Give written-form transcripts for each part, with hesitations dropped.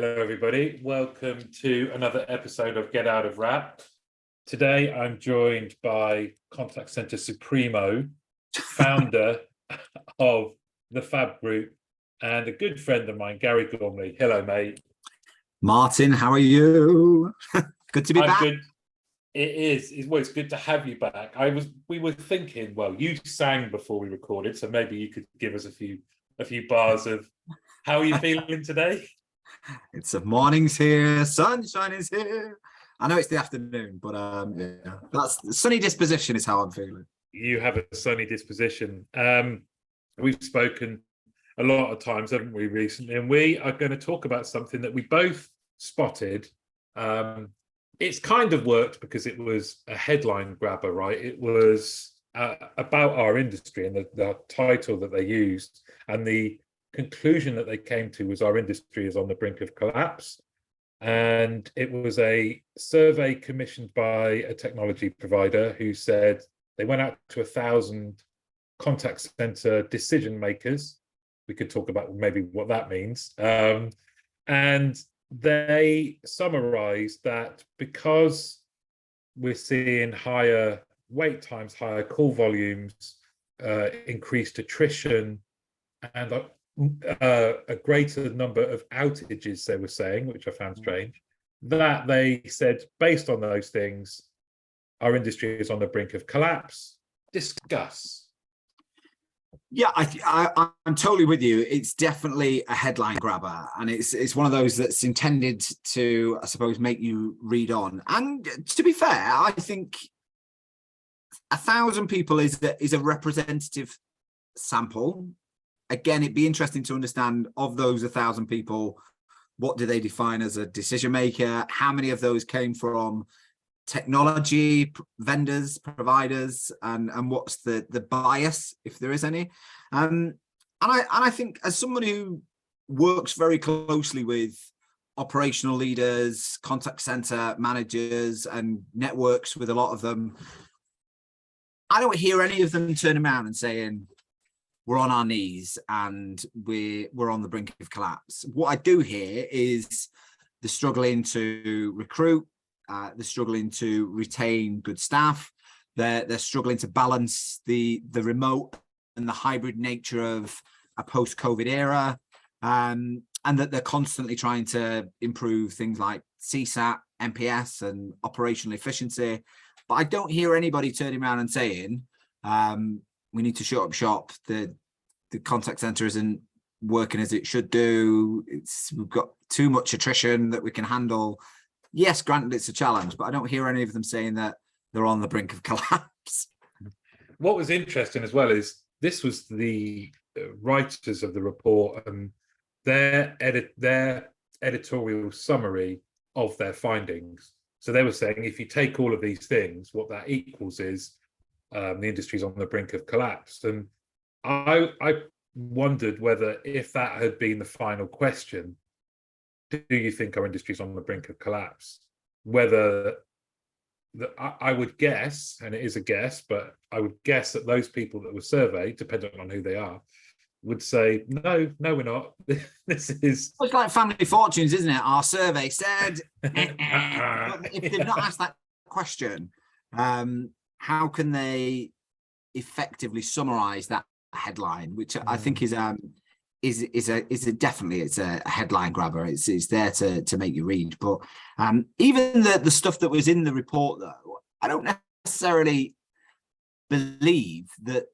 Hello, everybody. Welcome to another episode of Get Out of Wrap. Today, I'm joined by Contact Center Supremo, founder of the FAB Group, and a good friend of mine, Garry Gormley. Hello, mate. Martin, how are you? Good to be back. Good. It is. Well, it's good to have you back. We were thinking, well, you sang before we recorded, so maybe you could give us a few bars of how are you feeling today? It's the morning's here, sunshine is here. I know it's the afternoon, but yeah, that's sunny disposition is how I'm feeling. You have a sunny disposition. We've spoken a lot of times, haven't we, recently? And we are going to talk about something that we both spotted. It's kind of worked because it was a headline grabber, right? It was about our industry, and the title that they used and the conclusion that they came to was our industry is on the brink of collapse. And it was a survey commissioned by a technology provider who said they went out to 1,000 contact center decision makers. We could talk about maybe what that means. And they summarized that because we're seeing higher wait times, higher call volumes, increased attrition, and a greater number of outages, they were saying, which I found strange, that they said, based on those things, our industry is on the brink of collapse. Discuss. Yeah, I'm totally with you. It's definitely a headline grabber, and it's one of those that's intended to, I suppose, make you read on. And to be fair, I think 1,000 people is a representative sample. Again, it'd be interesting to understand, of those 1,000 people, what do they define as a decision maker? How many of those came from technology vendors, providers, and what's the bias, if there is any? And I think, as someone who works very closely with operational leaders, contact center managers, and networks with a lot of them, I don't hear any of them turning around and saying, we're on our knees and we're on the brink of collapse. What I do hear is they're struggling to recruit, they're struggling to retain good staff, they're struggling to balance the remote and the hybrid nature of a post-COVID era, and that they're constantly trying to improve things like CSAT, NPS, and operational efficiency. But I don't hear anybody turning around and saying, we need to shut up shop. The contact center isn't working as it should do. We've got too much attrition that we can handle. Yes, granted, it's a challenge, but I don't hear any of them saying that they're on the brink of collapse. What was interesting as well is this was the writers of the report and their editorial summary of their findings. So they were saying, if you take all of these things, what that equals is the industry's on the brink of collapse. And I wondered whether, if that had been the final question, do you think our industry's on the brink of collapse? Whether I would guess, and it is a guess, but I would guess that those people that were surveyed, depending on who they are, would say, no, we're not. This is... It's like Family Fortunes, isn't it? Our survey said, but if they've not asked that question, how can they effectively summarize that headline, which I think is definitely a headline grabber. It's there to make you read. But even the stuff that was in the report, though, I don't necessarily believe that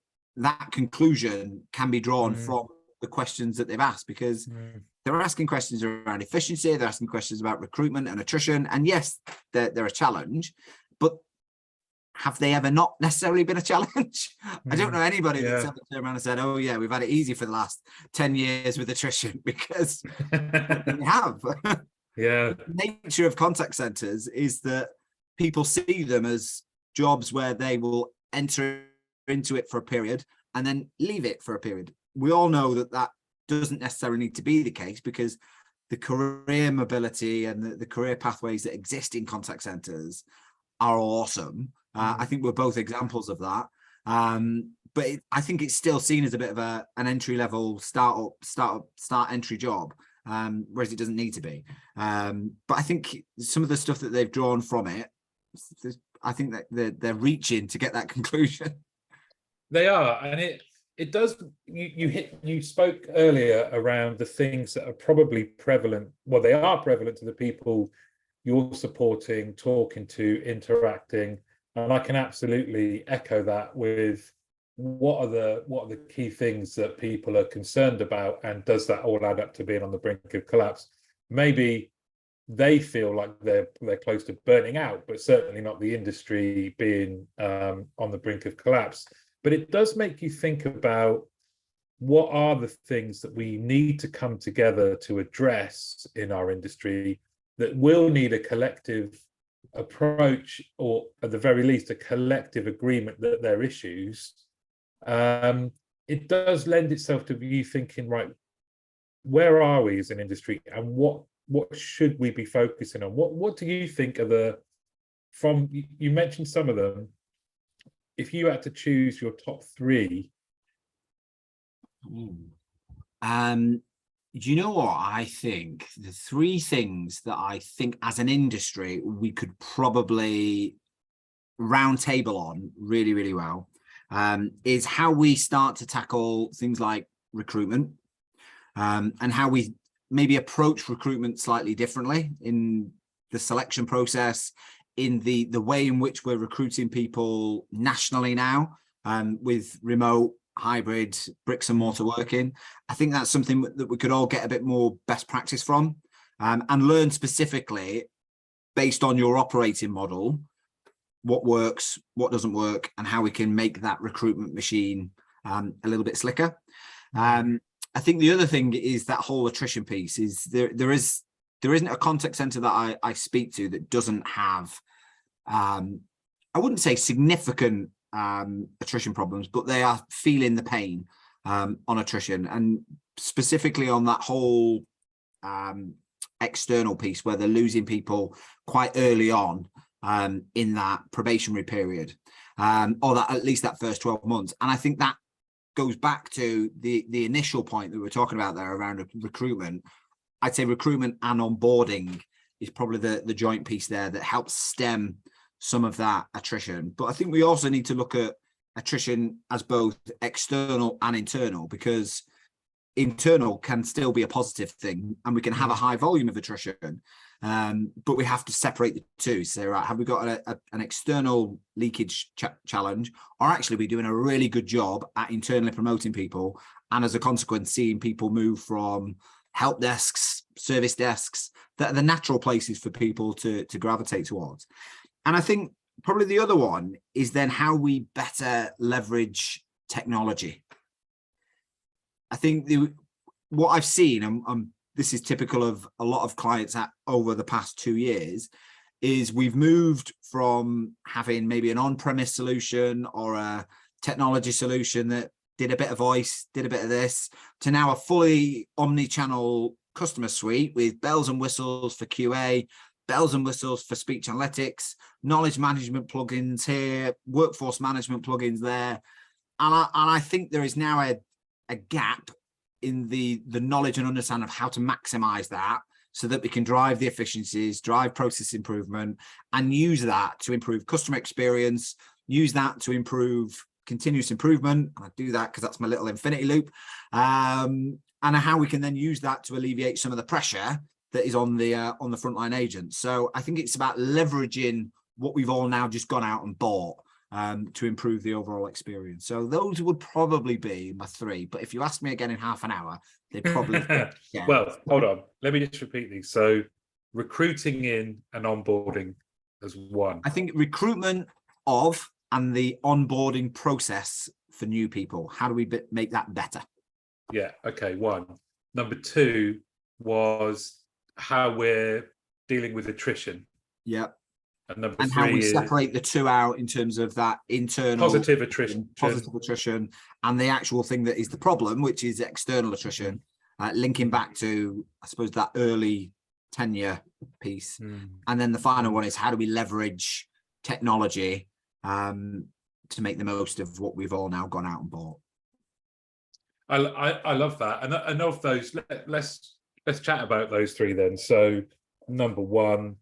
conclusion can be drawn from the questions that they've asked, because they're asking questions around efficiency, they're asking questions about recruitment and attrition, and yes, they're a challenge, but have they ever not necessarily been a challenge? I don't know anybody that's ever turned around and said, oh yeah, we've had it easy for the last 10 years with attrition, because we have. Yeah. The nature of contact centers is that people see them as jobs where they will enter into it for a period and then leave it for a period. We all know that doesn't necessarily need to be the case, because the career mobility and the career pathways that exist in contact centers are awesome. I think we're both examples of that. But I think it's still seen as a bit of an entry-level start entry job. whereas it doesn't need to be. But I think some of the stuff that they've drawn from it, I think that they're reaching to get that conclusion. They are, and it does. You spoke earlier around the things that are probably prevalent. Well, they are prevalent to the people you're supporting, talking to, interacting, and I can absolutely echo that with what are the key things that people are concerned about, and does that all add up to being on the brink of collapse? Maybe they feel like they're close to burning out, but certainly not the industry being on the brink of collapse. But it does make you think about what are the things that we need to come together to address in our industry that will need a collective approach, or at the very least a collective agreement that they're issues. It does lend itself to you thinking, right, where are we as an industry, and what should we be focusing on? What do you think are you mentioned some of them. If you had to choose your top three. Do you know what? I think the three things that I think as an industry we could probably round table on really, really well is how we start to tackle things like recruitment, and how we maybe approach recruitment slightly differently in the selection process, in the way in which we're recruiting people nationally now, with remote, hybrid, bricks and mortar working. I think that's something that we could all get a bit more best practice from, and learn specifically based on your operating model, what works, what doesn't work, and how we can make that recruitment machine a little bit slicker. I think the other thing is that whole attrition piece. Is there isn't a contact center that I speak to that doesn't have, I wouldn't say significant attrition problems, but they are feeling the pain on attrition, and specifically on that whole external piece where they're losing people quite early on in that probationary period, or that at least that first 12 months. And I think that goes back to the initial point that we were talking about there around recruitment. I'd say recruitment and onboarding is probably the joint piece there that helps stem some of that attrition. But I think we also need to look at attrition as both external and internal, because internal can still be a positive thing, and we can have a high volume of attrition, but we have to separate the two. So, right, have we got an external leakage challenge, or actually we're doing a really good job at internally promoting people, and as a consequence seeing people move from help desks, service desks, that are the natural places for people to gravitate towards. And I think probably the other one is then how we better leverage technology. I think what I've seen, and this is typical of a lot of clients over the past 2 years, is we've moved from having maybe an on-premise solution or a technology solution that did a bit of voice, did a bit of this, to now a fully omni-channel customer suite with bells and whistles for QA, bells and whistles for speech analytics, knowledge management plugins here, workforce management plugins there. And I think there is now a gap in the knowledge and understanding of how to maximize that, so that we can drive the efficiencies, drive process improvement, and use that to improve customer experience, use that to improve continuous improvement. I do that because that's my little infinity loop. And how we can then use that to alleviate some of the pressure that is on the frontline agents. So I think it's about leveraging what we've all now just gone out and bought to improve the overall experience. So those would probably be my three. But if you ask me again in half an hour, they'd probably yeah. Well, hold on. Let me just repeat these. So recruiting in and onboarding as one. I think recruitment of and the onboarding process for new people. How do we make that better? Yeah. Okay. One. Number two was how we're dealing with attrition. Yeah. And number and three how we is separate the two out in terms of that internal positive attrition, and the actual thing that is the problem, which is external attrition, linking back to, I suppose, that early tenure piece. And then the final one is how do we leverage technology to make the most of what we've all now gone out and bought. I love that. And of those, let's let's chat about those three then. So number one,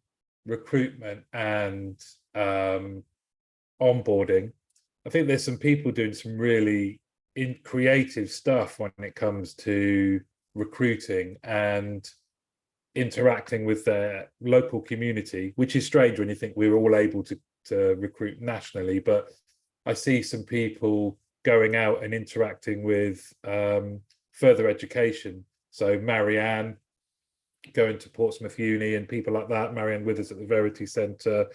recruitment and onboarding. I think there's some people doing some really creative stuff when it comes to recruiting and interacting with their local community, which is strange when you think we're all able to recruit nationally. But I see some people going out and interacting with further education. So Marianne going to Portsmouth Uni and people like that, Marianne with us at the Verity Centre.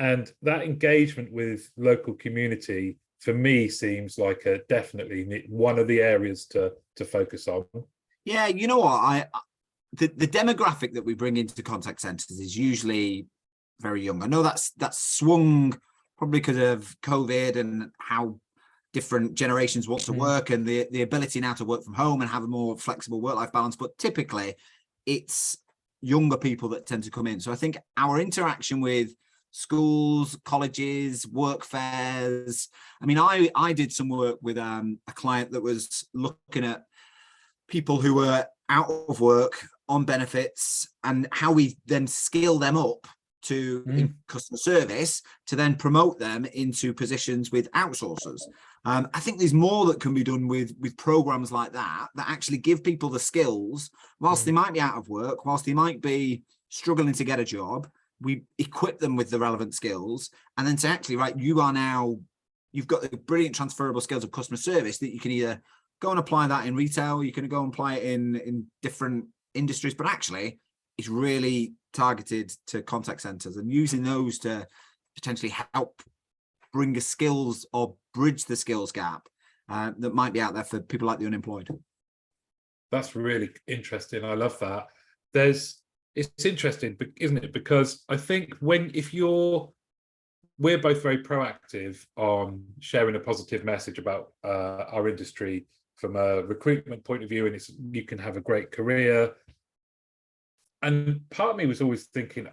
And that engagement with local community, for me, seems like definitely one of the areas to focus on. Yeah, you know what? The demographic that we bring into contact centres is usually very young. I know that's swung probably because of COVID and how different generations want to work, and the ability now to work from home and have a more flexible work-life balance. But typically, it's younger people that tend to come in. So I think our interaction with schools, colleges, work fairs. I mean, I did some work with a client that was looking at people who were out of work on benefits and how we then skill them up to in customer service to then promote them into positions with outsourcers. I think there's more that can be done with programs like that actually give people the skills whilst they might be out of work, whilst they might be struggling to get a job. We equip them with the relevant skills, and then to actually, right, you've got the brilliant transferable skills of customer service that you can either go and apply that in retail, you can go and apply it in different industries, but actually it's really targeted to contact centers and using those to potentially help bring the skills or bridge the skills gap that might be out there for people like the unemployed. That's really interesting. I love that. It's interesting, isn't it? Because I think we're both very proactive on sharing a positive message about our industry from a recruitment point of view, and you can have a great career. And part of me was always thinking,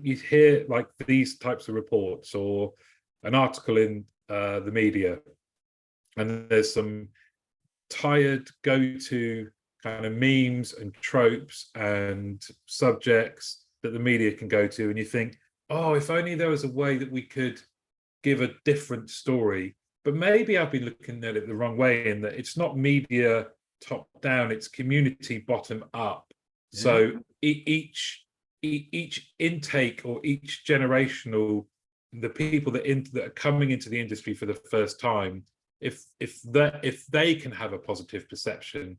you hear like these types of reports or an article in the media, and there's some tired go-to kind of memes and tropes and subjects that the media can go to, and you think, if only there was a way that we could give a different story. But maybe I've been looking at it the wrong way, in that it's not media top down, it's community bottom up. Yeah. So each intake or each generational, the people that are coming into the industry for the first time, if they can have a positive perception,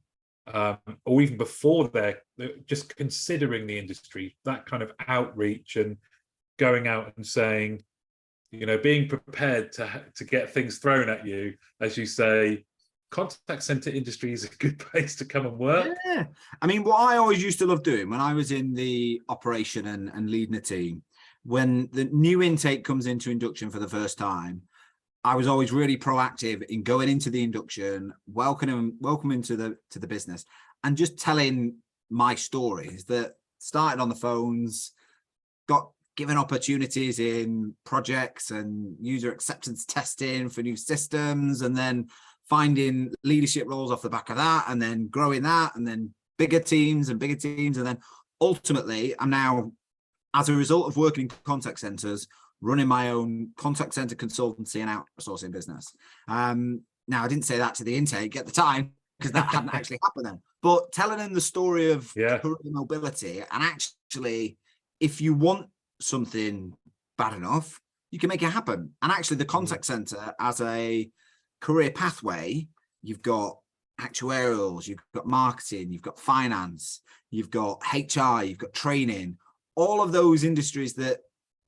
or even before they're just considering the industry, that kind of outreach and going out and saying, being prepared to get things thrown at you, as you say, contact center industry is a good place to come and work. Yeah, I mean, what I always used to love doing when I was in the operation and leading a team, when the new intake comes into induction for the first time, I was always really proactive in going into the induction, welcoming to the business, and just telling my stories that started on the phones, got given opportunities in projects and user acceptance testing for new systems, and then finding leadership roles off the back of that, and then growing that, and then bigger teams. And then ultimately, I'm now, as a result of working in contact centers, running my own contact center consultancy and outsourcing business. Now, I didn't say that to the intake at the time because that hadn't actually happened then, but telling them the story of career mobility, and actually, if you want something bad enough, you can make it happen. And actually, the contact center as a career pathway, you've got actuarials, you've got marketing, you've got finance, you've got HR, you've got training, all of those industries that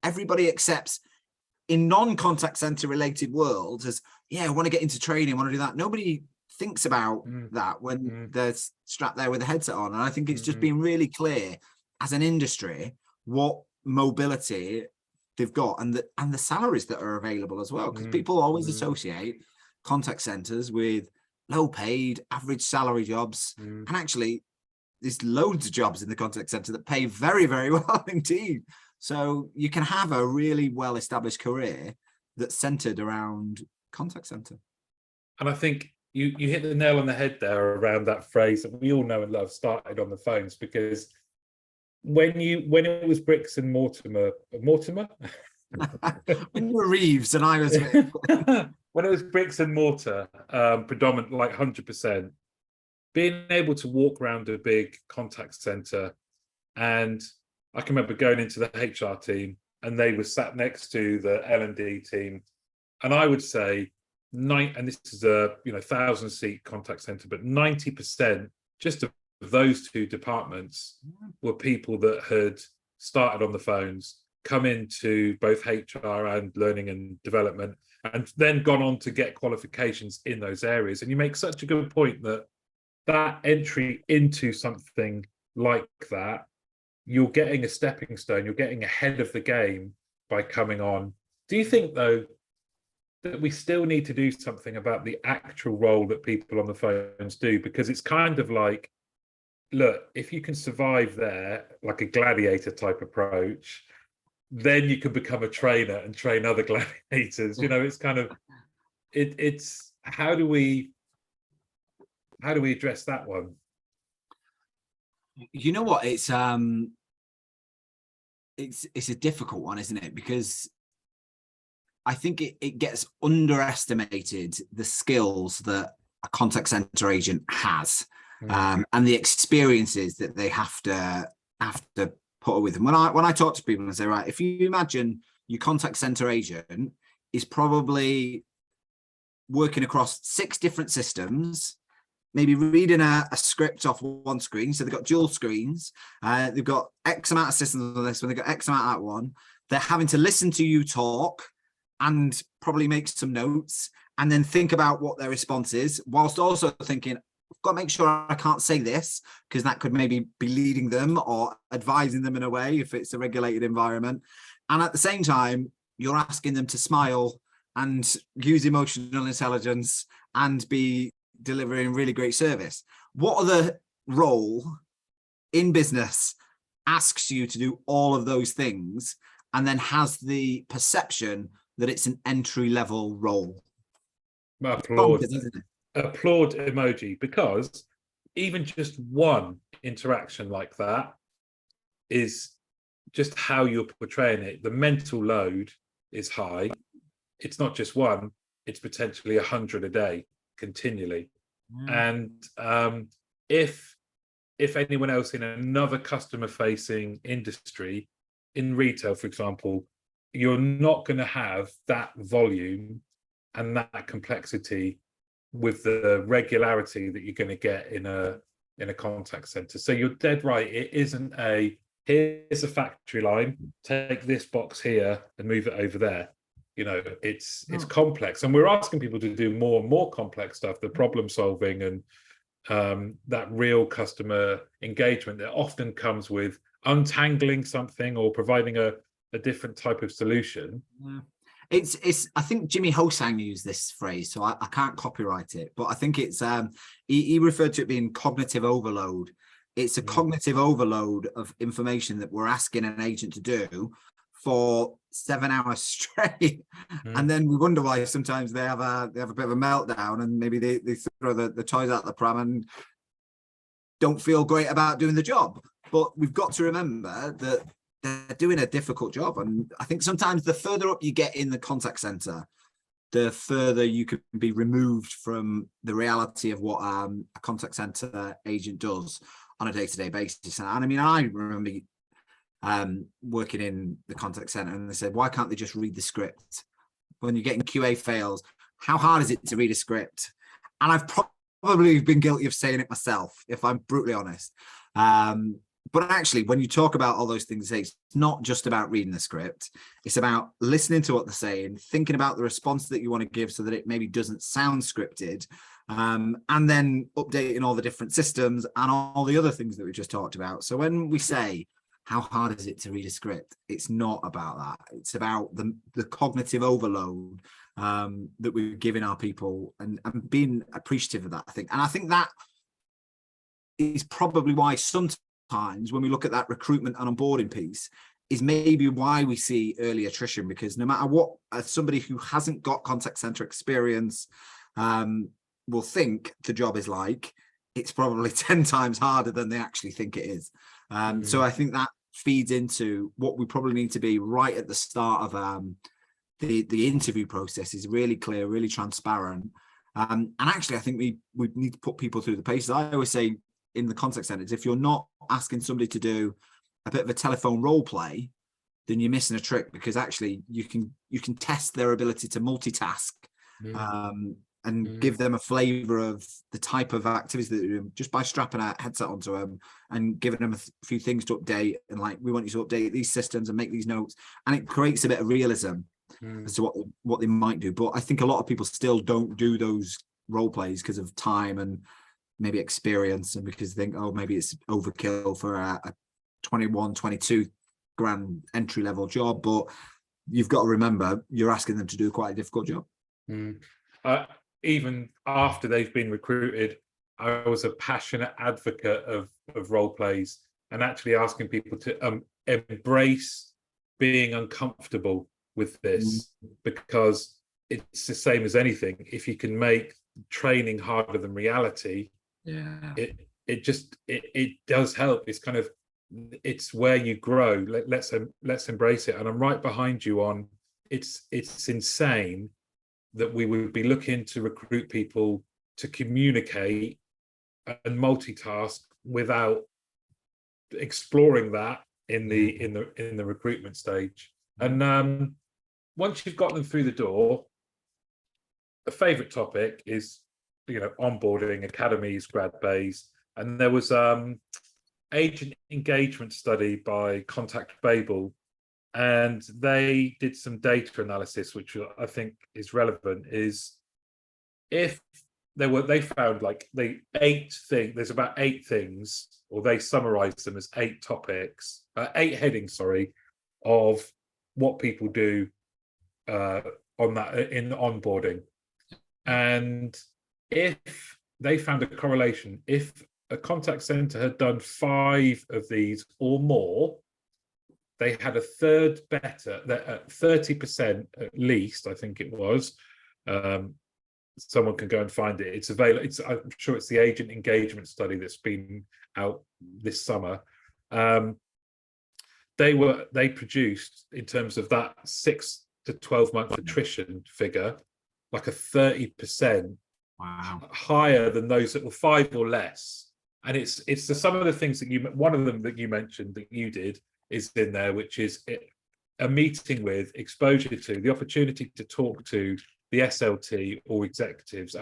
everybody accepts in non-contact center related worlds as, I want to get into training, I want to do that. Nobody thinks about that when they're strapped there with a headset on. And I think it's just been really clear as an industry what mobility they've got, and the salaries that are available as well, because people always associate contact centers with low paid average salary jobs, and actually there's loads of jobs in the contact center that pay very, very well indeed. So you can have a really well-established career that's centered around contact center. And I think, you hit the nail on the head there around that phrase that we all know and love, started on the phones, because when it was bricks and Mortimer, When you were Reeves and I was when it was bricks and mortar, predominant, like 100%, being able to walk around a big contact center, and I can remember going into the HR team and they were sat next to the L&D team, and I would say and this is a 1,000-seat contact center, but 90% just of those two departments were people that had started on the phones, come into both HR and learning and development, and then gone on to get qualifications in those areas. And you make such a good point that entry into something like that, you're getting a stepping stone, you're getting ahead of the game by coming on. Do you think, though, that we still need to do something about the actual role that people on the phones do? Because it's kind of like, look, if you can survive there, like a gladiator type approach, then you can become a trainer and train other gladiators. It's kind of, it's how do we address that one? You know what? It's a difficult one, isn't it? Because I think it gets underestimated, the skills that a contact center agent has, and the experiences that they have to put up with them. When I talk to people and say, right, if you imagine your contact center agent is probably working across 6 different systems, maybe reading a script off one screen. So they've got dual screens. They've got X amount of systems on this one. They've got X amount of that one. They're having to listen to you talk and probably make some notes and then think about what their response is, whilst also thinking, I've got to make sure I can't say this, because that could maybe be leading them or advising them in a way if it's a regulated environment. And at the same time, you're asking them to smile and use emotional intelligence and be delivering really great service. What other role in business asks you to do all of those things and then has the perception that it's an entry-level role? Applaud emoji, because even just one interaction like that is just how you're portraying it. The mental load is high. It's not just one, it's potentially 100 a day continually. And if anyone else in another customer facing industry, in retail, for example, you're not going to have that volume and that complexity with the regularity that you're going to get in a contact center. So you're dead right. It isn't here's a factory line, take this box here and move it over there. It's complex, and we're asking people to do more and more complex stuff, the problem solving and that real customer engagement that often comes with untangling something or providing a different type of solution. It's I think Jimmy Hosang used this phrase, so I can't copyright it, but I think it's he referred to it being cognitive overload. It's a cognitive overload of information that we're asking an agent to do for 7 hours straight, and then we wonder why sometimes they have a bit of a meltdown, and maybe they throw the toys out the pram and don't feel great about doing the job. But we've got to remember that they're doing a difficult job, and I think sometimes the further up you get in the contact center, the further you can be removed from the reality of what a contact center agent does on a day-to-day basis. And I mean, I remember working in the contact center, and they said, why can't they just read the script? When you're getting QA fails, how hard is it to read a script? And I've probably been guilty of saying it myself, if I'm brutally honest. But actually, when you talk about all those things, it's not just about reading the script. It's about listening to what they're saying, thinking about the response that you want to give so that it maybe doesn't sound scripted, and then updating all the different systems and all the other things that we just talked about. So when we say, how hard is it to read a script? It's not about that. It's about the cognitive overload that we're giving our people, and being appreciative of that, I think. And I think that is probably why sometimes when we look at that recruitment and onboarding piece is maybe why we see early attrition, because no matter what, somebody who hasn't got contact center experience, will think the job is like, it's probably 10 times harder than they actually think it is. So I think that feeds into what we probably need to be right at the start of the interview process, is really clear, really transparent. And actually, I think we need to put people through the paces. I always say in the contact centers, if you're not asking somebody to do a bit of a telephone role play, then you're missing a trick, because actually you can test their ability to multitask and give them a flavor of the type of activities that they're doing just by strapping a headset onto them and giving them a few things to update, and like, we want you to update these systems and make these notes, and it creates a bit of realism as to what they might do. But I think a lot of people still don't do those role plays because of time and maybe experience, and because they think, oh, maybe it's overkill for a 21, 22 grand entry level job. But you've got to remember, you're asking them to do quite a difficult job. Even after they've been recruited, I was a passionate advocate of role plays, and actually asking people to embrace being uncomfortable with this, because it's the same as anything. If you can make training harder than reality, it does help. It's kind of, it's where you grow. Let's embrace it. And I'm right behind you on it's insane that we would be looking to recruit people to communicate and multitask without exploring that in the recruitment stage. And once you've got them through the door, a favorite topic is, onboarding, academies, grad bays. And there was agent engagement study by Contact Babel, and they did some data analysis, which I think is relevant. Is if they found there's about 8 things, or they summarized them as 8 topics, 8 headings, sorry, of what people do on that in onboarding. And if they found a correlation, if a contact center had done 5 of these or more, they had a third better, 30% at least, I think it was. Someone can go and find it. It's available. I'm sure it's the agent engagement study that's been out this summer. They produced, in terms of that 6 to 12 month attrition figure, like a 30% higher than those that were 5 or less. And it's some of the things that one of them that you mentioned that you did is in there, which is a meeting with, exposure to, the opportunity to talk to the SLT or executives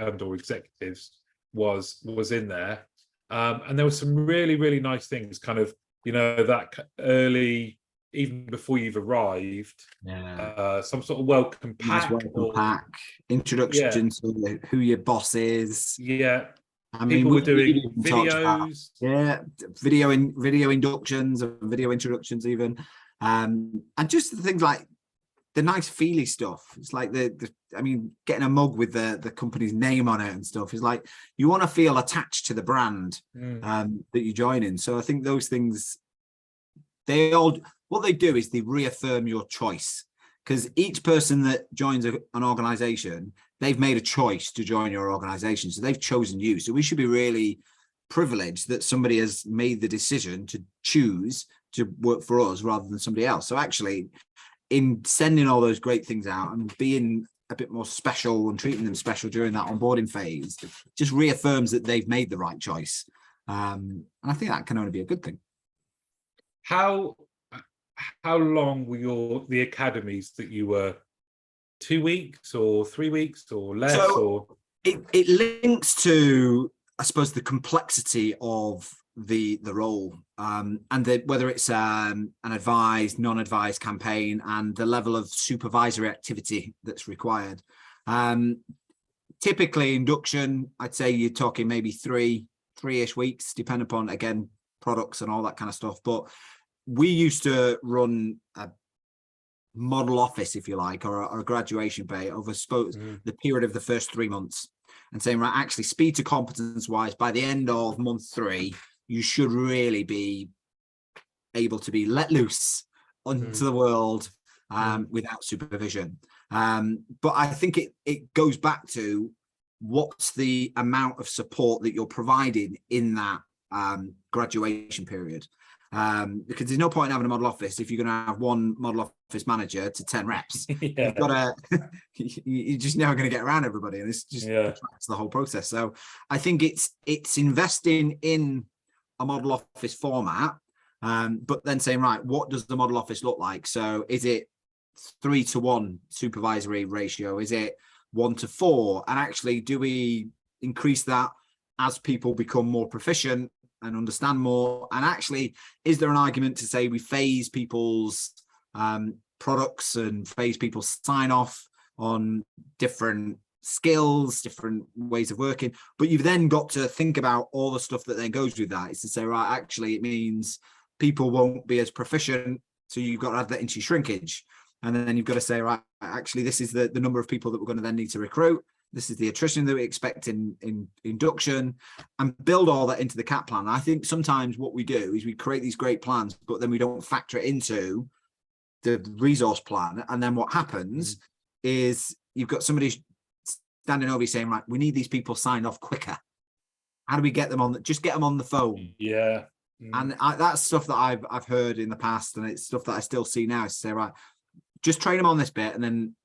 was in there. And there were some really, really nice things, kind of, that early, even before you've arrived, some sort of welcome pack, introduction to who your boss is. I mean, people were doing videos, video inductions and video introductions even, and just the things like the nice feely stuff. It's like getting a mug with the company's name on it and stuff. Is like, you want to feel attached to the brand that you join in. So I think those things, what they do is they reaffirm your choice, because each person that joins an organization, they've made a choice to join your organization. So they've chosen you. So we should be really privileged that somebody has made the decision to choose to work for us rather than somebody else. So actually, in sending all those great things out and being a bit more special and treating them special during that onboarding phase, just reaffirms that they've made the right choice. And I think that can only be a good thing. How long were the academies that you were? 2 weeks or 3 weeks or less? Or it links to, I suppose, the complexity of the role, and whether it's an advised, non-advised campaign, and the level of supervisory activity that's required. Typically induction, I'd say you're talking maybe three-ish weeks, depending upon, again, products and all that kind of stuff. But we used to run a model office, if you like, or a graduation bay over the period of the first 3 months, and saying, right, actually, speed to competence wise, by the end of month 3, you should really be able to be let loose onto the world without supervision. But I think it goes back to what's the amount of support that you're providing in that graduation period? Because there's no point in having a model office if you're going to have one model office manager to 10 reps. Yeah. You've got to, you're just never going to get around everybody, and it's just protracts the whole process. So I think it's investing in a model office format, but then saying, right, what does the model office look like? So is it 3-to-1 supervisory ratio? Is it 1-to-4? And actually, do we increase that as people become more proficient and understand more? And actually, is there an argument to say we phase people's products and phase people's sign off on different skills, different ways of working? But you've then got to think about all the stuff that then goes with that. Is to say, right, actually, it means people won't be as proficient, so you've got to add that into your shrinkage. And then you've got to say, right, actually, this is the number of people that we're going to then need to recruit. This is the attrition that we expect in induction, and build all that into the CAP plan. I think sometimes what we do is we create these great plans, but then we don't factor it into the resource plan. And then what happens is you've got somebody standing over you saying, right, we need these people signed off quicker. How do we get them on? Just get them on the phone. Yeah. And that's stuff that I've heard in the past, and it's stuff that I still see now. Is to say, right, just train them on this bit, and then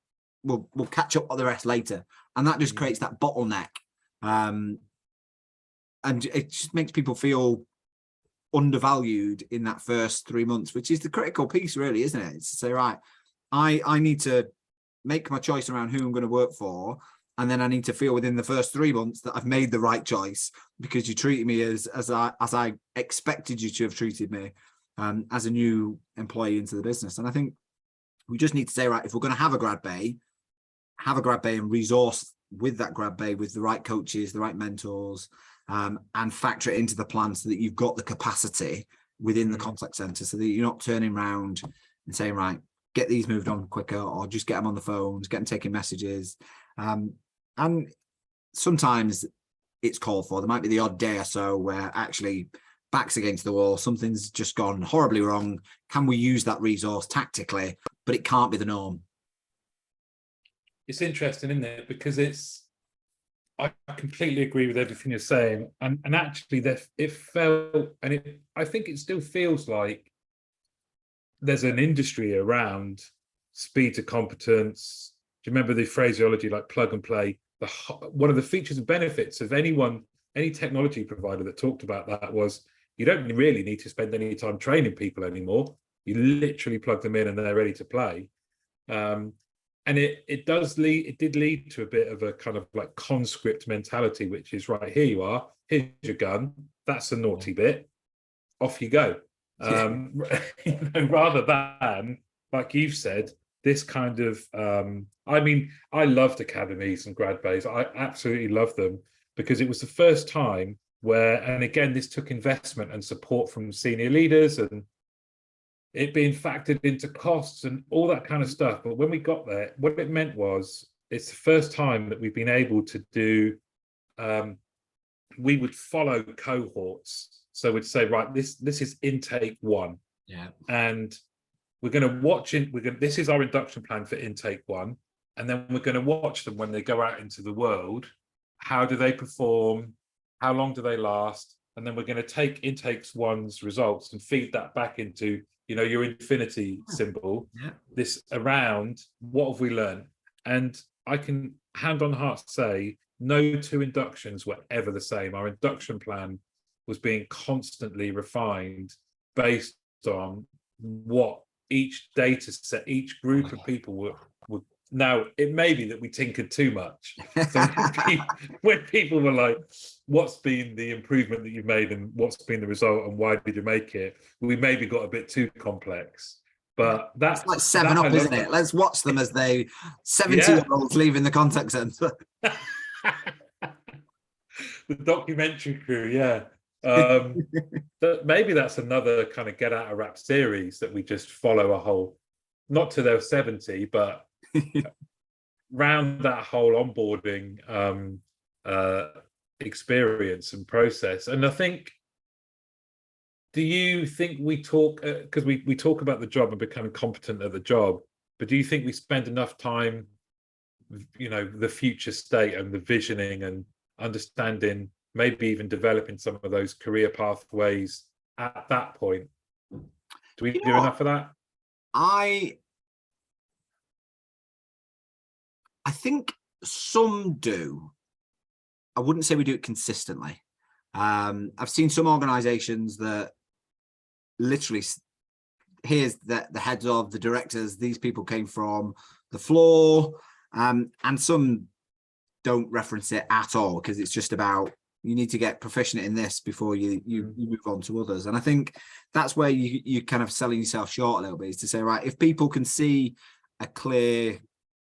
we'll catch up on the rest later. And that just creates that bottleneck, and it just makes people feel undervalued in that first 3 months, which is the critical piece, really, isn't it? It's to say, right, I need to make my choice around who I'm going to work for, and then I need to feel within the first 3 months that I've made the right choice, because you treated me as I expected you to have treated me as a new employee into the business. And I think we just need to say, right, if we're going to have a grad bay, have a grad bay and resource with that grad bay with the right coaches, the right mentors, and factor it into the plan so that you've got the capacity within the contact center, so that you're not turning around and saying, right, get these moved on quicker, or just get them on the phones, get them taking messages. And sometimes it's called for. There might be the odd day or so where actually backs against the wall, something's just gone horribly wrong. Can we use that resource tactically? But it can't be the norm. It's interesting, isn't it? Because I completely agree with everything you're saying. And actually, it felt, and I think it still feels like there's an industry around speed to competence. Do you remember the phraseology like plug and play? One of the features and benefits of any technology provider that talked about that was you don't really need to spend any time training people anymore. You literally plug them in and they're ready to play. And it did lead to a bit of a kind of like conscript mentality, which is, right, here you are, here's your gun, that's a naughty bit, off you go. Rather than, like you've said, this kind of, I mean, I loved academies and grad bays. I absolutely loved them, because it was the first time where, and again, this took investment and support from senior leaders and it being factored into costs and all that kind of stuff. But when we got there, what it meant was, it's the first time that we've been able to do, we would follow cohorts. So we'd say, right, this is intake 1. Yeah. And we're going to watch it. This is our induction plan for intake 1. And then we're going to watch them when they go out into the world. How do they perform? How long do they last? And then we're going to take intake 1's results and feed that back into, your infinity symbol, this around what have we learned. And I can hand on heart say, no 2 inductions were ever the same. Our induction plan was being constantly refined based on what each data set, each group of people were. Now, it may be that we tinkered too much. So when people were like, what's been the improvement that you've made and what's been the result and why did you make it? We maybe got a bit too complex. But that's it's like 7-Up, isn't it? Let's watch them as they 70-year-olds leaving the contact centre. The documentary crew, yeah. Maybe that's another kind of get out of rap series that we just follow a whole, not to their 70, but round that whole onboarding experience and process. And I think, do you think we talk, because we talk about the job and becoming competent at the job, but do you think we spend enough time the future state and the visioning and understanding, maybe even developing some of those career pathways at that point? Do we do enough of that? I think some do. I wouldn't say we do it consistently. I've seen some organizations that literally, here's the heads of, the directors, these people came from the floor, and some don't reference it at all, because it's just about, you need to get proficient in this before you move on to others. And I think that's where you kind of selling yourself short a little bit, is to say, right, if people can see a clear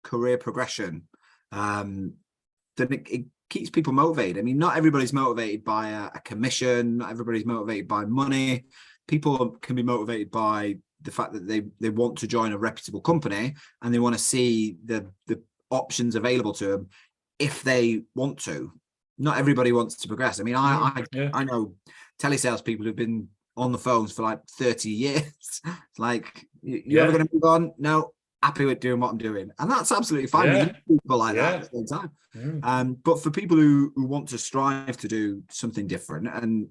career progression, then it keeps people motivated. I mean, not everybody's motivated by a commission, not everybody's motivated by money. People can be motivated by the fact that they want to join a reputable company, and they want to see the options available to them if they want to. Not everybody wants to progress. I mean, I know telesales people who've been on the phones for like 30 years. It's like, you ever going to move on? No, happy with doing what I'm doing. And that's absolutely fine. We need people like that at the same time. But for people who want to strive to do something different and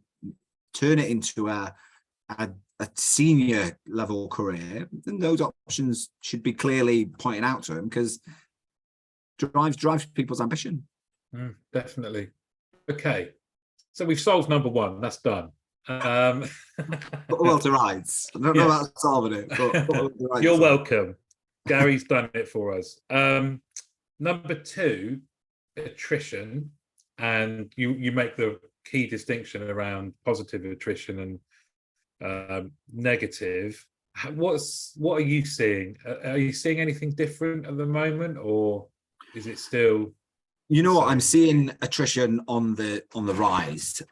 turn it into a senior level career, then those options should be clearly pointed out to them, because drives people's ambition. Definitely. Okay, so we've solved number one. That's done. Put the world to rights. I don't know about solving it, but you're welcome. Gary's done it for us. Number two, attrition, and you make the key distinction around positive attrition and negative. What are you seeing? Are you seeing anything different at the moment, or is it still? You know what, I'm seeing attrition on the rise.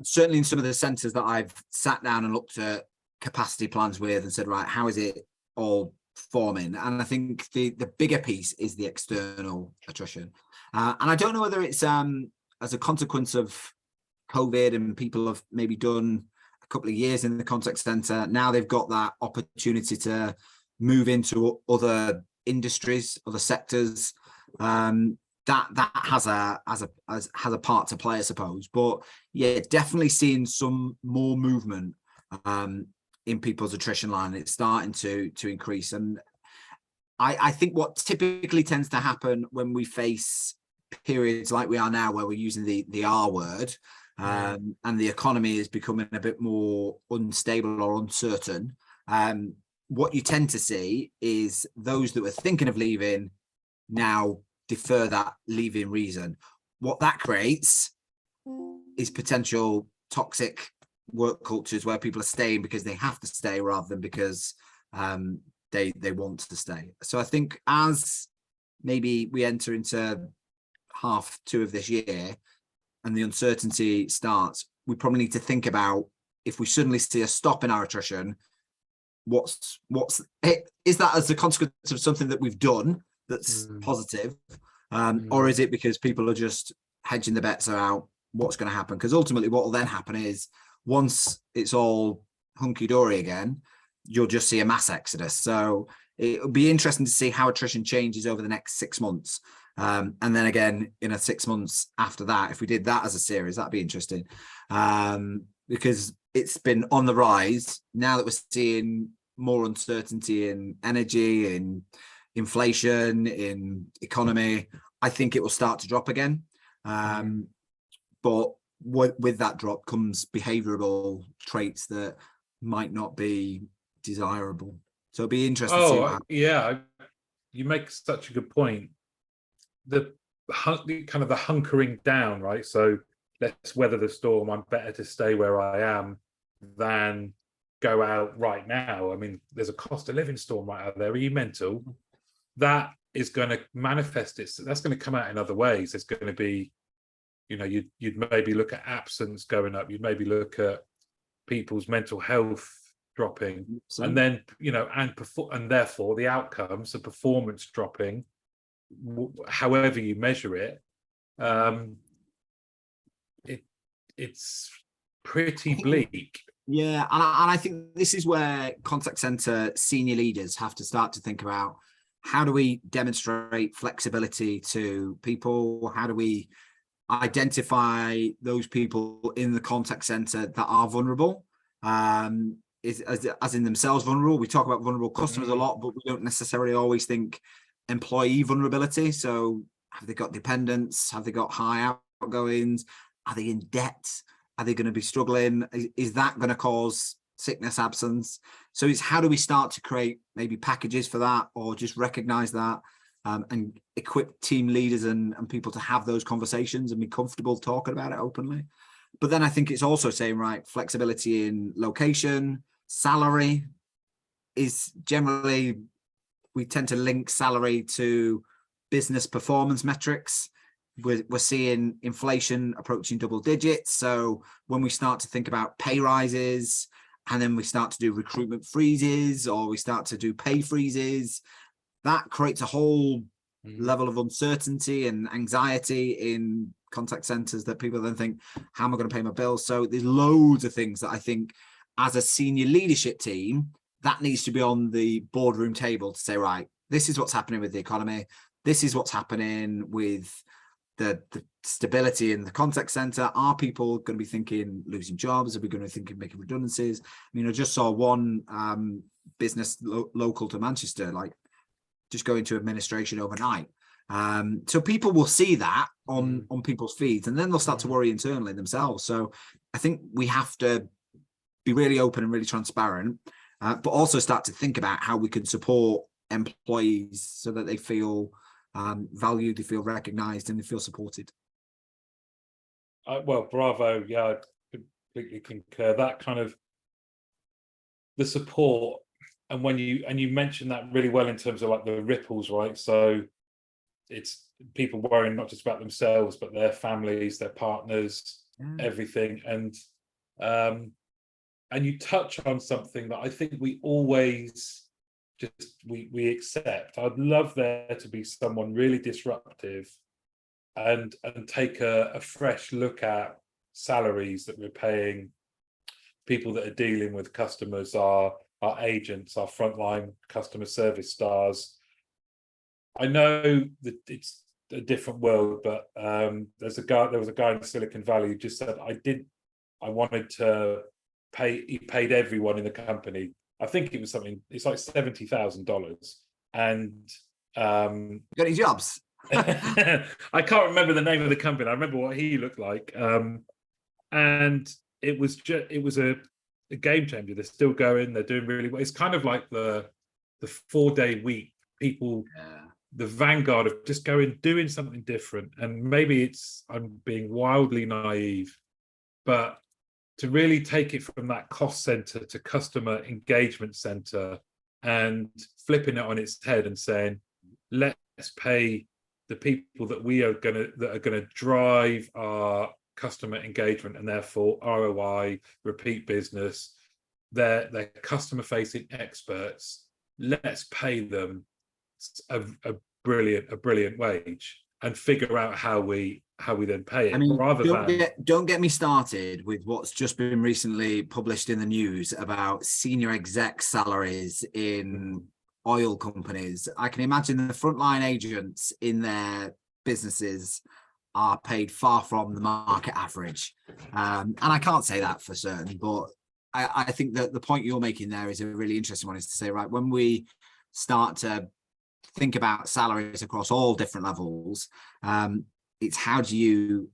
Certainly in some of the centres that I've sat down and looked at capacity plans with and said, right, how is it all forming? And I think the bigger piece is the external attrition. And I don't know whether it's as a consequence of COVID, and people have maybe done a couple of years in the contact centre. Now they've got that opportunity to move into other industries, other sectors. That has a part to play, I suppose. But yeah, definitely seeing some more movement in people's attrition line. It's starting to increase. And I think what typically tends to happen when we face periods like we are now, where we're using the R word, and the economy is becoming a bit more unstable or uncertain, what you tend to see is those that were thinking of leaving now defer that leaving reason. What that creates is potential toxic work cultures where people are staying because they have to stay rather than because they want to stay. So I think as maybe we enter into half two of this year and the uncertainty starts, we probably need to think about, if we suddenly see a stop in our attrition, what's is that as a consequence of something that we've done that's positive, or is it because people are just hedging the bets about what's going to happen? Because ultimately what will then happen is, once it's all hunky-dory again, you'll just see a mass exodus. So it'll be interesting to see how attrition changes over the next 6 months. And then again, in 6 months after that, if we did that as a series, that'd be interesting. Because it's been on the rise. Now that we're seeing more uncertainty in energy, in inflation, in economy, I think it will start to drop again. But with that drop comes behavioural traits that might not be desirable. So it'll be interesting to see what happens. Yeah, you make such a good point. The kind of the hunkering down, right? So let's weather the storm. I'm better to stay where I am than go out right now. I mean, there's a cost of living storm right out there. Are you mental? That is going to manifest it. That's going to come out in other ways. There's going to be, you'd maybe look at absence going up. You'd maybe look at people's mental health dropping, and then and therefore the outcomes, the performance dropping, however you measure it. It's pretty bleak. Yeah, and I think this is where contact center senior leaders have to start to think about how do we demonstrate flexibility to people? How do we identify those people in the contact center that are vulnerable, as in themselves vulnerable? We talk about vulnerable customers a lot, but we don't necessarily always think employee vulnerability. So have they got dependents? Have they got high outgoings? Are they in debt? Are they going to be struggling? Is that going to cause sickness absence? So it's how do we start to create maybe packages for that, or just recognize that, and equip team leaders and people to have those conversations and be comfortable talking about it openly. But then I think it's also saying, right, flexibility in location, salary is generally, we tend to link salary to business performance metrics. We're seeing inflation approaching double digits. So when we start to think about pay rises, and then we start to do recruitment freezes, or we start to do pay freezes, that creates a whole level of uncertainty and anxiety in contact centers that people then think, how am I going to pay my bills? So there's loads of things that I think as a senior leadership team, that needs to be on the boardroom table to say, right, this is what's happening with the economy. This is what's happening with the stability in the contact center. Are people going to be thinking losing jobs? Are we going to be thinking making redundancies? I mean, I just saw one business local to Manchester, like just go into administration overnight. So people will see that on people's feeds, and then they'll start to worry internally themselves. So I think we have to be really open and really transparent, but also start to think about how we can support employees so that they feel valued, they feel recognized, and they feel supported. Well, bravo. Yeah, I completely concur. That kind of the support, and when you mentioned that really well in terms of like the ripples, right? So it's people worrying not just about themselves, but their families, their partners, everything. And you touch on something that I think we always we accept. I'd love there to be someone really disruptive and take a fresh look at salaries that we're paying people that are dealing with customers, our agents, our frontline customer service stars. I know that it's a different world, but there was a guy in Silicon Valley who just said, I wanted to he paid everyone in the company. I think it was it's like $70,000. And got any jobs? I can't remember the name of the company. I remember what he looked like. And it was a game changer. They're still going, they're doing really well. It's kind of like the 4-day week, people, the vanguard of just doing something different. And maybe I'm being wildly naive, but to really take it from that cost center to customer engagement center and flipping it on its head and saying, let's pay the people that are gonna drive our customer engagement and therefore ROI, repeat business, they're customer facing experts. Let's pay them a brilliant wage and figure out how we then pay it. I mean, rather don't get me started with what's just been recently published in the news about senior exec salaries in oil companies. I can imagine the frontline agents in their businesses are paid far from the market average. And I can't say that for certain, but I think that the point you're making there is a really interesting one, is to say, right, when we start to think about salaries across all different levels, it's how do you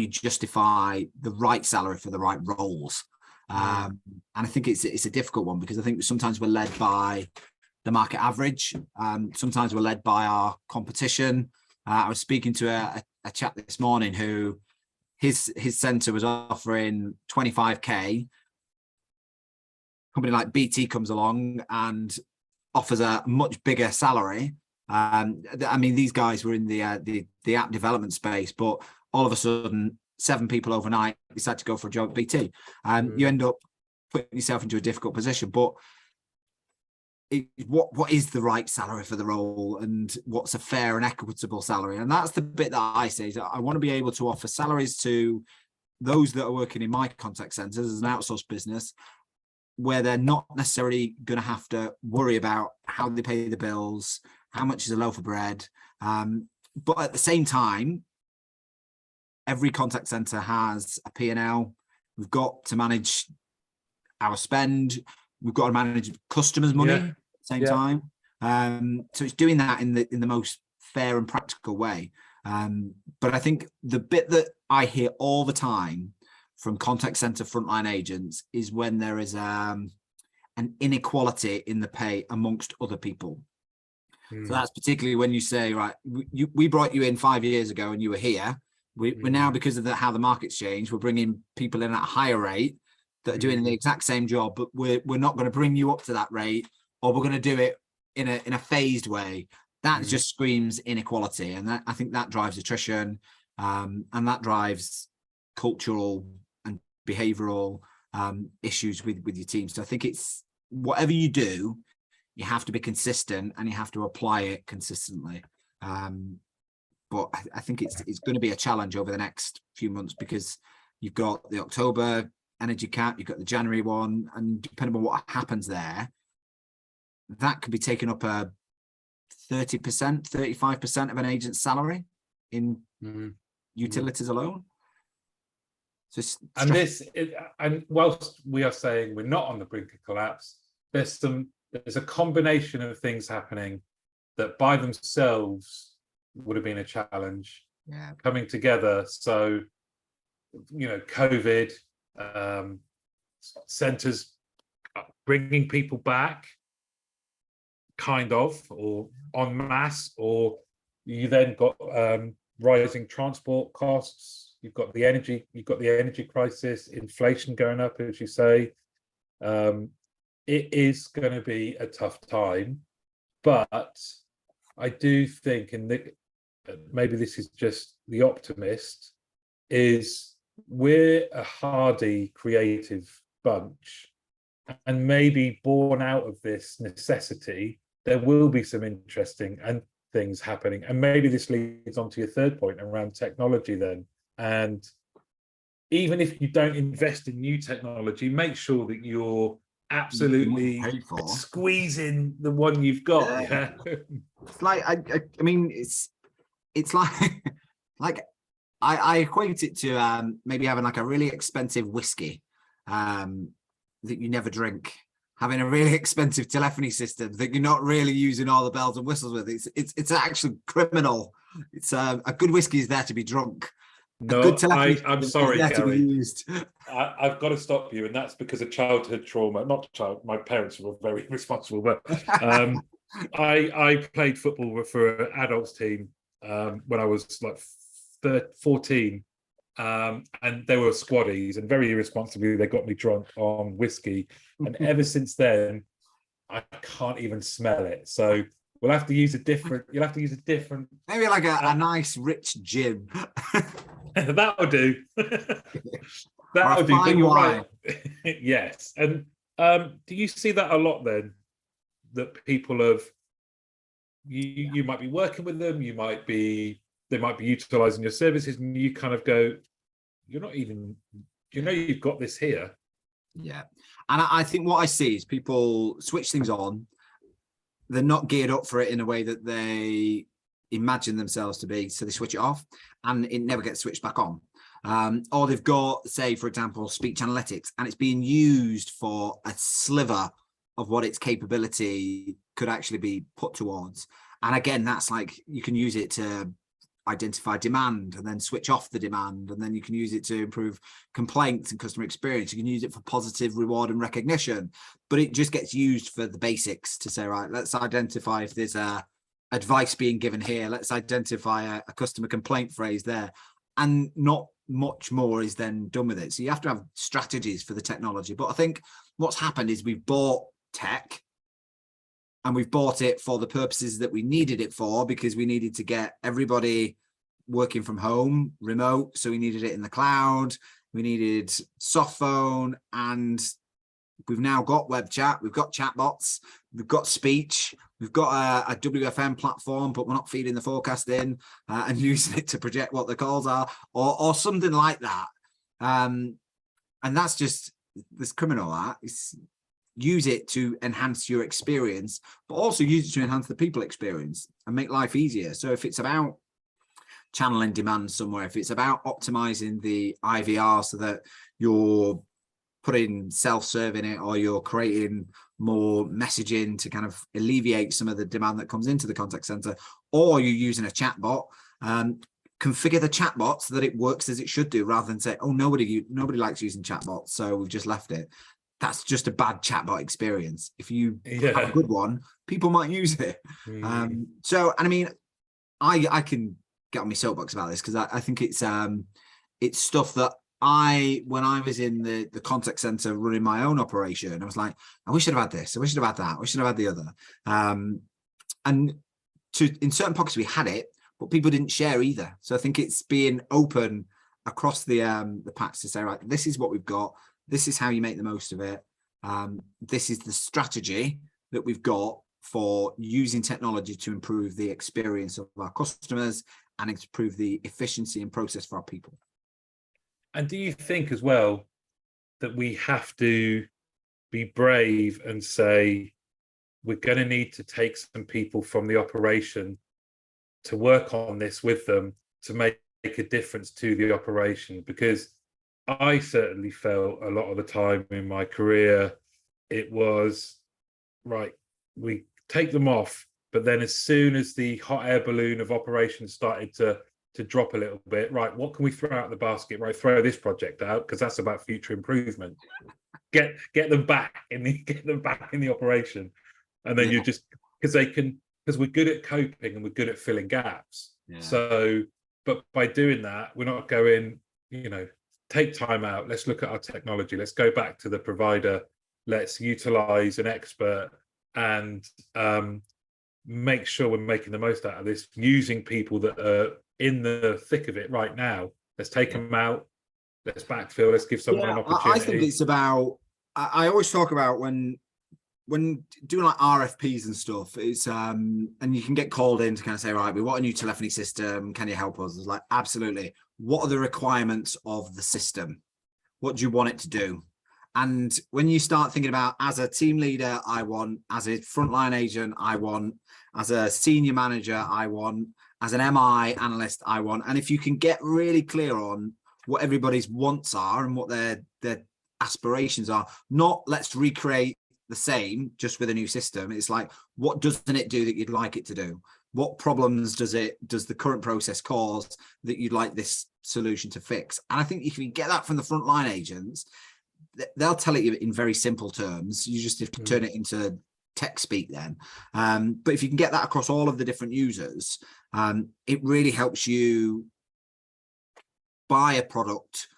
justify the right salary for the right roles? And I think it's a difficult one, because I think sometimes we're led by the market average. Sometimes we're led by our competition. I was speaking to a chap this morning who his centre was offering 25k. Company like BT comes along and offers a much bigger salary. I mean, these guys were in the app development space, but all of a sudden, 7 people overnight decide to go for a job at BT, and you end up putting yourself into a difficult position. But what is the right salary for the role, and what's a fair and equitable salary? And that's the bit that I say, is I want to be able to offer salaries to those that are working in my contact centers as an outsourced business, where they're not necessarily going to have to worry about how they pay the bills, how much is a loaf of bread? But at the same time, every contact center has a P&L. We've got to manage our spend. We've got to manage customers' money at the same time. So it's doing that in the most fair and practical way. But I think the bit that I hear all the time from contact center frontline agents is when there is an inequality in the pay amongst other people. So that's particularly when you say, right, we brought you in 5 years ago and you were here. We're now, because of how the market's changed, we're bringing people in at a higher rate that are doing the exact same job, but we're not going to bring you up to that rate, or we're going to do it in a phased way. That just screams inequality, and that, I think that drives attrition, and that drives cultural and behavioural issues with your team. So I think it's whatever you do, you have to be consistent and you have to apply it consistently. But I think it's going to be a challenge over the next few months, because you've got the October energy cap, you've got the January one, and depending on what happens there, that could be taking up a 30%, 35% of an agent's salary in utilities alone. So and whilst we are saying we're not on the brink of collapse, there's a combination of things happening that by themselves would have been a challenge coming together. So, COVID, centres bringing people back, kind of, or en masse, or you then got rising transport costs. You've got the energy crisis, inflation going up, as you say. It is going to be a tough time, but I do think, maybe this is just the optimist, is we're a hardy, creative bunch, and maybe born out of this necessity, there will be some interesting things happening. And maybe this leads on to your third point around technology then. And even if you don't invest in new technology, make sure that you're absolutely squeezing the one you've got. It's like I mean, it's like I equate it to maybe having like a really expensive whiskey that you never drink, having a really expensive telephony system that you're not really using all the bells and whistles with. It's actually criminal. It's a good whiskey is there to be drunk. No, I'm sorry, Garry. I've got to stop you, and that's because of childhood trauma. My parents were very responsible, but I played football for an adults team when I was like 14, and they were squaddies, and very irresponsibly they got me drunk on whiskey, and ever since then I can't even smell it. So you'll have to use a different maybe like a nice rich gin. That'll do. That'll do. But you're right. Yes. And do you see that a lot then? That people have, you might be working with them, they might be utilizing your services, and you kind of go, you're not even, you've got this here. Yeah. And I think what I see is people switch things on. They're not geared up for it in a way that they imagine themselves to be, so they switch it off and it never gets switched back on. Or they've got, say, for example, speech analytics, and it's being used for a sliver of what its capability could actually be put towards. And again, that's like, you can use it to identify demand and then switch off the demand, and then you can use it to improve complaints and customer experience. You can use it for positive reward and recognition, but it just gets used for the basics to say, right, let's identify if there's a advice being given here, let's identify a customer complaint phrase there, and not much more is then done with it. So you have to have strategies for the technology. But I think what's happened is we've bought tech, and we've bought it for the purposes that we needed it for, because we needed to get everybody working from home, remote. So we needed it in the cloud, we needed soft phone, and we've now got web chat, we've got chatbots, we've got speech, we've got a WFM platform, but we're not feeding the forecast in and using it to project what the calls are, or something like that. And that's just this criminal. use it to enhance your experience, but also use it to enhance the people experience and make life easier. So if it's about channeling demand somewhere, if it's about optimizing the IVR so that you're putting self-serve in it, or you're creating more messaging to kind of alleviate some of the demand that comes into the contact center, or you're using a chatbot, configure the chatbot so that it works as it should do, rather than say, oh, nobody likes using chatbots, so we've just left it. That's just a bad chatbot experience. If you have a good one, people might use it. So, and I mean, I can get on my soapbox about this because I think it's stuff that when I was in the contact center running my own operation, I was like, I wish I'd have had this, I wish I'd have had that, I wish I'd have had the other. And in certain pockets we had it, but people didn't share either. So I think it's being open across the patch to say, right, this is what we've got, this is how you make the most of it. This is the strategy that we've got for using technology to improve the experience of our customers and improve the efficiency and process for our people. And do you think as well that we have to be brave and say, we're going to need to take some people from the operation to work on this with them to make a difference to the operation? Because I certainly felt a lot of the time in my career, it was, right, we take them off, but then as soon as the hot air balloon of operations started to drop a little bit, right, what can we throw out the basket? Right, throw this project out because that's about future improvement. Get them back in the operation, and then you just, because we're good at coping and we're good at filling gaps. So, but by doing that, we're not going, take time out. Let's look at our technology. Let's go back to the provider. Let's utilize an expert and make sure we're making the most out of this, using people that are in the thick of it right now. Let's take them out. Let's backfill. Let's give someone an opportunity. I think it's about, I always talk about when doing like RFPs and stuff, it's and you can get called in to kind of say, right, we want a new telephony system, can you help us? It's like, absolutely. What are the requirements of the system? What do you want it to do? And when you start thinking about, as a team leader, I want, as a frontline agent, I want, as a senior manager, I want, as an MI analyst, I want. And if you can get really clear on what everybody's wants are and what their aspirations are, not let's recreate the same just with a new system. It's like, what doesn't it do that you'd like it to do? What problems does the current process cause that you'd like this solution to fix? And I think if you get that from the frontline agents, they'll tell it you in very simple terms. You just have to turn it into tech speak then. But if you can get that across all of the different users, it really helps you buy a product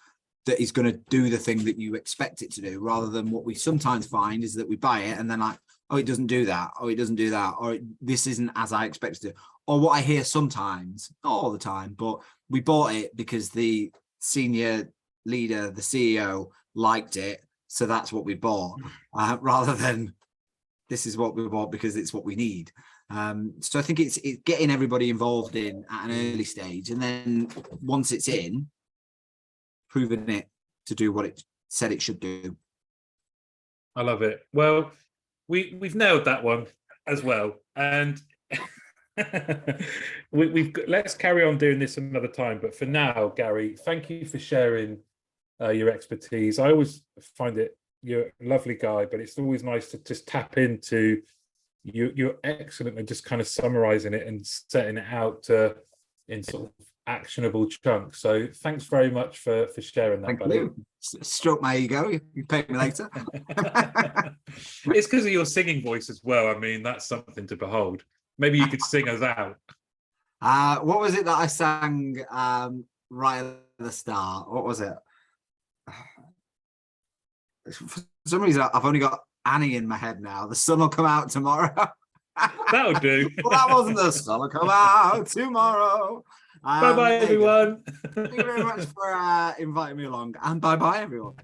that is going to do the thing that you expect it to do, rather than what we sometimes find is that we buy it and then like, oh, it doesn't do that, or it doesn't do that, or this isn't as I expected to. Or what I hear sometimes, not all the time, but we bought it because the senior leader, the CEO, liked it, so that's what we bought, rather than this is what we bought because it's what we need. So I think it's getting everybody involved in at an early stage, and then once it's in, proving it to do what it said it should do. I love it. Well, we've nailed that one as well, and let's carry on doing this another time. But for now, Garry, thank you for sharing your expertise. I always find it, you're a lovely guy, but it's always nice to just tap into you. You're excellent at just kind of summarizing it and setting it out in sort of actionable chunks. So thanks very much for sharing that. Thank buddy. you. Stroke my ego. You pay me later. It's because of your singing voice as well. I mean, that's something to behold. Maybe you could sing us out. What was it that I sang right at the start? What was it? For some reason, I've only got Annie in my head now. The sun will come out tomorrow. That'll do. Well, that wasn't the sun will come out tomorrow. Bye-bye, everyone. Thank you very much for inviting me along, and bye-bye, everyone.